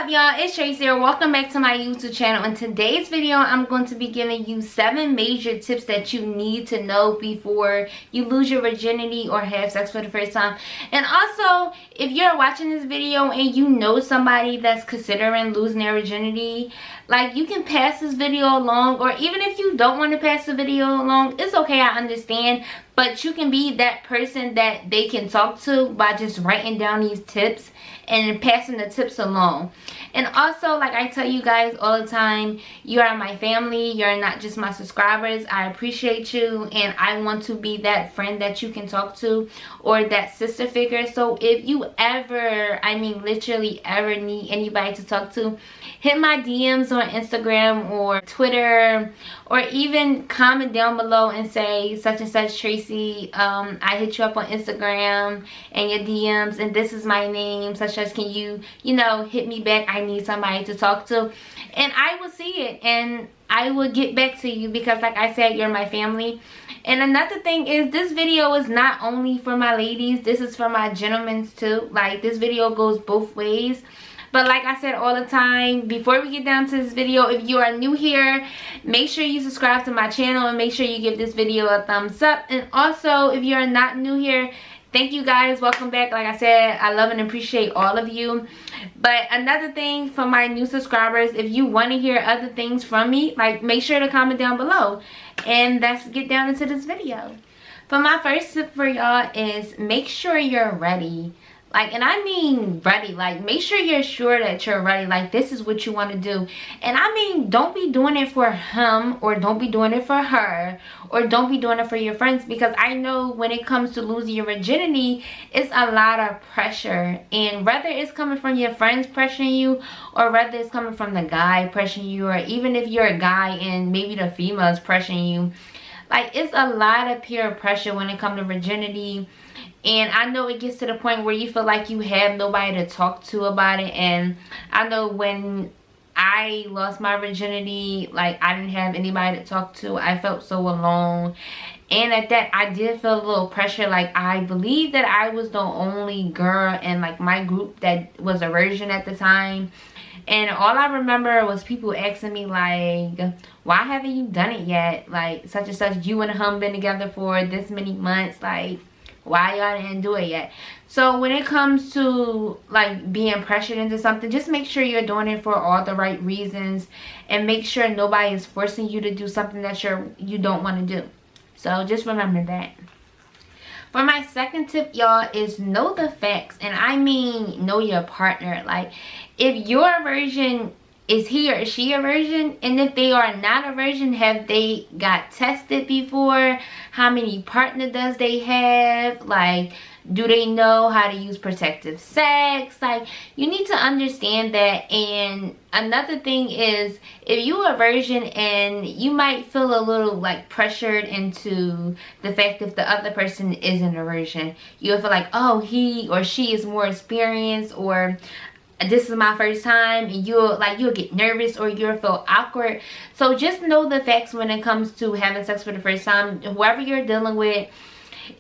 up, y'all? It's Tracy here. Welcome back to my YouTube channel. In today's video, I'm going to be giving you 7 major tips that you need to know before you lose your virginity or have sex for the first time. And also, if you're watching this video and you know somebody that's considering losing their virginity, like, you can pass this video along, or even if you don't want to pass the video along, it's okay, I understand. But you can be that person that they can talk to by just writing down these tips and passing the tips along. And also, like I tell you guys all the time, you are my family. You're not just my subscribers. I appreciate you, and I want to be that friend that you can talk to, or that sister figure. So if you ever, I mean literally ever, need anybody to talk to, hit my DMs on Instagram or Twitter, or even comment down below and say such and such Tracy, I hit you up on Instagram and your DMs, and this is my name, such as, can you hit me back? I need somebody to talk to, and I will see it and I will get back to you, because like I said, you're my family. And another thing is, this video is not only for my ladies, this is for my gentlemen too. Like, this video goes both ways. But like I said all the time, before we get down to this video, if you are new here, make sure you subscribe to my channel and make sure you give this video a thumbs up. And also, if you are not new here, thank you guys, welcome back. Like I said, I love and appreciate all of you. But another thing for my new subscribers, if you want to hear other things from me, like, make sure to comment down below. And let's get down into this video. For my first tip for y'all is, make sure you're ready. Like, and I mean ready. Like, make sure you're sure that you're ready. Like, this is what you want to do. And I mean, don't be doing it for him, or don't be doing it for her, or don't be doing it for your friends. Because I know when it comes to losing your virginity, it's a lot of pressure. And whether it's coming from your friends pressuring you, or whether it's coming from the guy pressuring you, or even if you're a guy and maybe the female is pressuring you, like, it's a lot of peer pressure when it comes to virginity. And I know it gets to the point where you feel like you have nobody to talk to about it. And I know when I lost my virginity, like, I didn't have anybody to talk to. I felt so alone. And at that, I did feel a little pressure. Like, I believe that I was the only girl in, like, my group that was a virgin at the time. And all I remember was people asking me, like, why haven't you done it yet? Like, such and such, you and him been together for this many months. Like, why y'all didn't do it yet? So when it comes to, like, being pressured into something, just make sure you're doing it for all the right reasons, and make sure nobody is forcing you to do something that you don't want to do. So just remember that. For my second tip, y'all, is know the facts. And I mean, know your partner. Like, if you're a virgin, is he or she a virgin? And if they are not a virgin, have they got tested before? How many partners does they have? Like, do they know how to use protective sex? Like, you need to understand that. And another thing is, if you are a virgin and you might feel a little, like, pressured into the fact if the other person isn't a virgin, you'll feel like, oh, he or she is more experienced, or this is my first time, and you'll get nervous, or you'll feel awkward. So just know the facts when it comes to having sex for the first time. Whoever you're dealing with,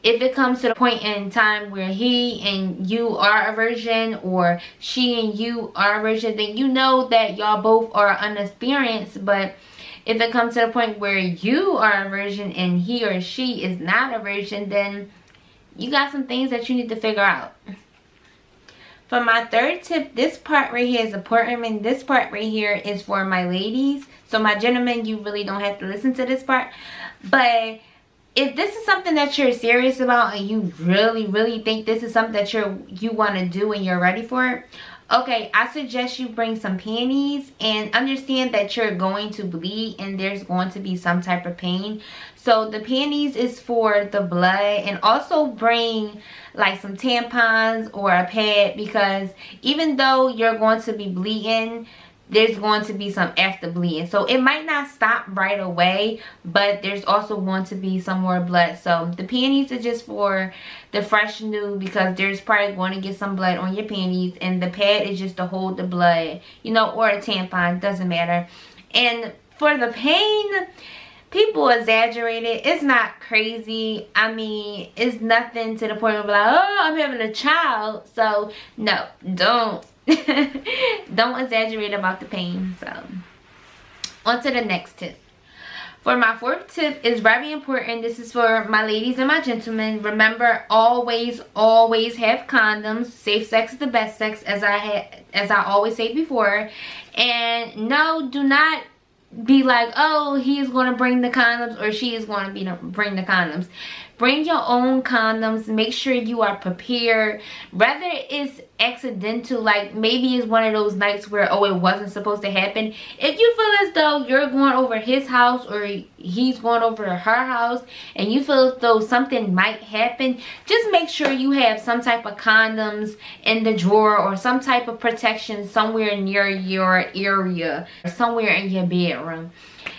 if it comes to the point in time where he and you are a virgin, or she and you are a virgin, then you know that y'all both are unexperienced. But if it comes to the point where you are a virgin and he or she is not a virgin, then you got some things that you need to figure out. For my third tip, this part right here is important, and this part right here is for my ladies. So my gentlemen, you really don't have to listen to this part. But if this is something that you're serious about, and you really think this is something that you want to do and you're ready for it, okay, I suggest you bring some panties, and understand that you're going to bleed and there's going to be some type of pain. So the panties is for the blood. And also bring, like, some tampons or a pad, because even though you're going to be bleeding, there's going to be some after bleeding. So it might not stop right away, but there's also going to be some more blood. So the panties are just for the fresh new, because there's probably going to get some blood on your panties. And the pad is just to hold the blood, or a tampon, doesn't matter. And for the pain, people exaggerate it. It's not crazy. I mean, it's nothing to the point of like, oh, I'm having a child. So no, don't don't exaggerate about the pain. So on to the next tip. For my fourth tip is very important. This is for my ladies and my gentlemen. Remember, always have condoms. Safe sex is the best sex, as I always say before. And no, do not be like, oh, he is going to bring the condoms or she is going to bring the condoms. Bring your own condoms. Make sure you are prepared. Whether it's accidental, like maybe it's one of those nights where, oh, it wasn't supposed to happen. If you feel as though you're going over his house or he's going over her house and you feel as though something might happen, just make sure you have some type of condoms in the drawer or some type of protection somewhere near your area or somewhere in your bedroom.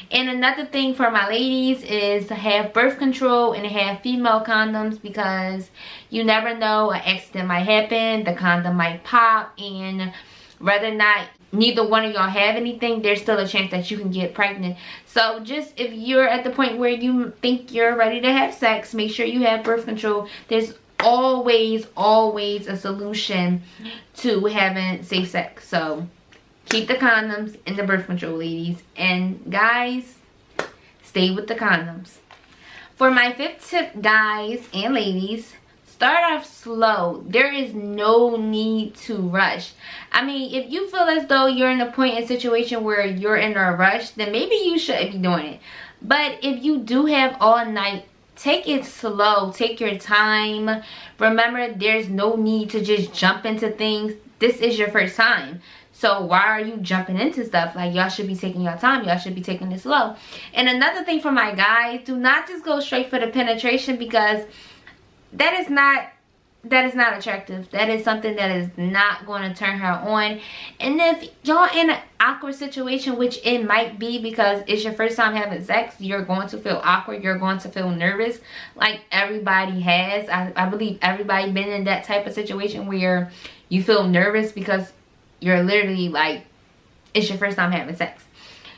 And another thing for my ladies is to have birth control and have female condoms, because you never know, an accident might happen, the condom might pop, and whether or not neither one of y'all have anything, there's still a chance that you can get pregnant. So just if you're at the point where you think you're ready to have sex, make sure you have birth control. There's always a solution to having safe sex. So keep the condoms and the birth control, ladies. And guys, stay with the condoms. For my fifth tip, guys and ladies, start off slow. There is no need to rush. I mean, if you feel as though you're in a point in situation where you're in a rush, then maybe you shouldn't be doing it. But if you do have all night, take it slow. Take your time. Remember, there's no need to just jump into things. This is your first time. So why are you jumping into stuff? Like, y'all should be taking your time. Y'all should be taking it slow. And another thing for my guys, do not just go straight for the penetration, because that is not attractive. That is something that is not going to turn her on. And if y'all in an awkward situation, which it might be because it's your first time having sex, you're going to feel awkward. You're going to feel nervous, like everybody has. I believe everybody been in that type of situation where you feel nervous because you're literally like, it's your first time having sex.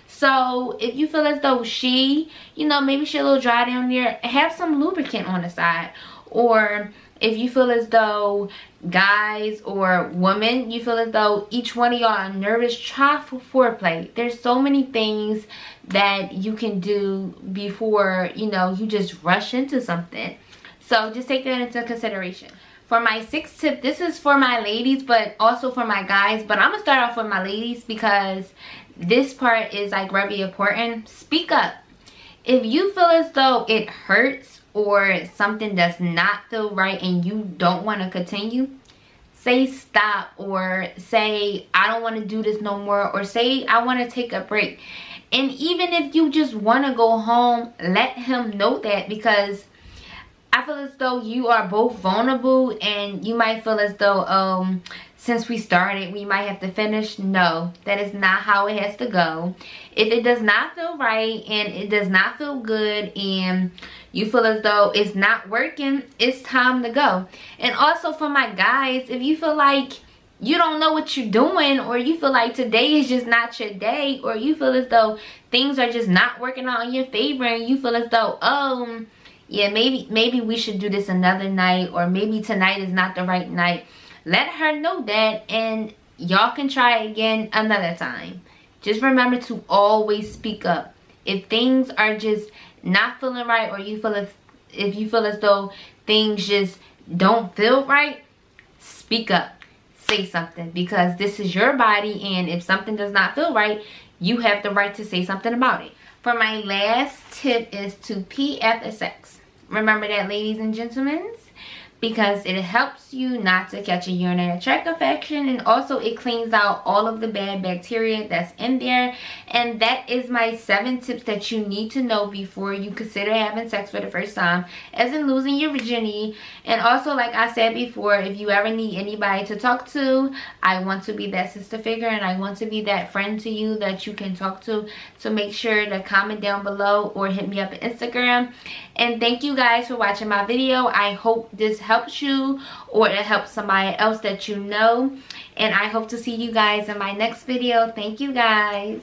So if you feel as though she, you know, maybe she's a little dry down there, have some lubricant on the side. Or if you feel as though, guys or women, you feel as though each one of y'all are nervous, try for foreplay. There's so many things that you can do before, you know, you just rush into something. So just take that into consideration. For my sixth tip, this is for my ladies but also for my guys, but I'm gonna start off with my ladies because this part is like very important. Speak up. If you feel as though it hurts or something does not feel right and you don't want to continue, say stop, or say I don't want to do this no more, or say I want to take a break. And even if you just want to go home, let him know that, because I feel as though you are both vulnerable and you might feel as though since we started we might have to finish. No, that is not how it has to go. If it does not feel right and it does not feel good and you feel as though it's not working, it's time to go. And also for my guys, if you feel like you don't know what you're doing, or you feel like today is just not your day, or you feel as though things are just not working out in your favor and you feel as though, yeah, maybe we should do this another night, or maybe tonight is not the right night, let her know that and y'all can try again another time. Just remember to always speak up. If things are just not feeling right, or if you feel as though things just don't feel right, speak up. Say something, because this is your body, and if something does not feel right, you have the right to say something about it. For my last tip is to pee after sex. Remember that, ladies and gentlemen, because it helps you not to catch a urinary tract infection, and also it cleans out all of the bad bacteria that's in there. And that is my 7 tips that you need to know before you consider having sex for the first time, as in losing your virginity. And also, like I said before, if you ever need anybody to talk to, I want to be that sister figure and I want to be that friend to you that you can talk to. So make sure to comment down below or hit me up on Instagram. And thank you guys for watching my video. I hope this helps you, or it helps somebody else that you know. And I hope to see you guys in my next video. Thank you guys.